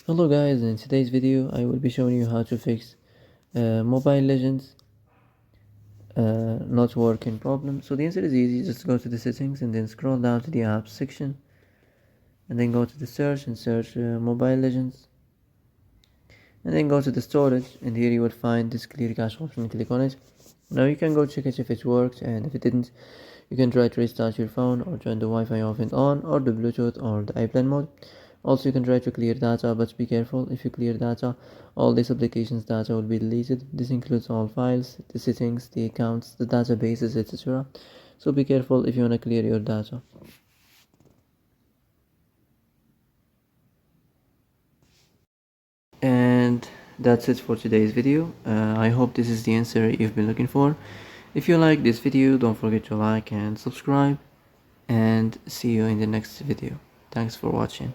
Hello guys, in today's video I will be showing you how to fix Mobile Legends not working problem. So the answer is easy. Just go to the settings and then scroll down to the apps section and then go to the search and search Mobile Legends, and then go to the storage, and here you will find this clear cache option. Click on it. Now you can go check it if it worked, and if it didn't, you can try to restart your phone or turn the Wi-Fi off and on, or the Bluetooth or the airplane mode. Also, you can try to clear data, but be careful. If you clear data, all these applications data will be deleted. This includes all files, the settings, the accounts, the databases, etc. So be careful if you want to clear your data. And that's it for today's video. I hope this is the answer you've been looking for. If you like this video, don't forget to like and subscribe, and see you in the next video. Thanks for watching.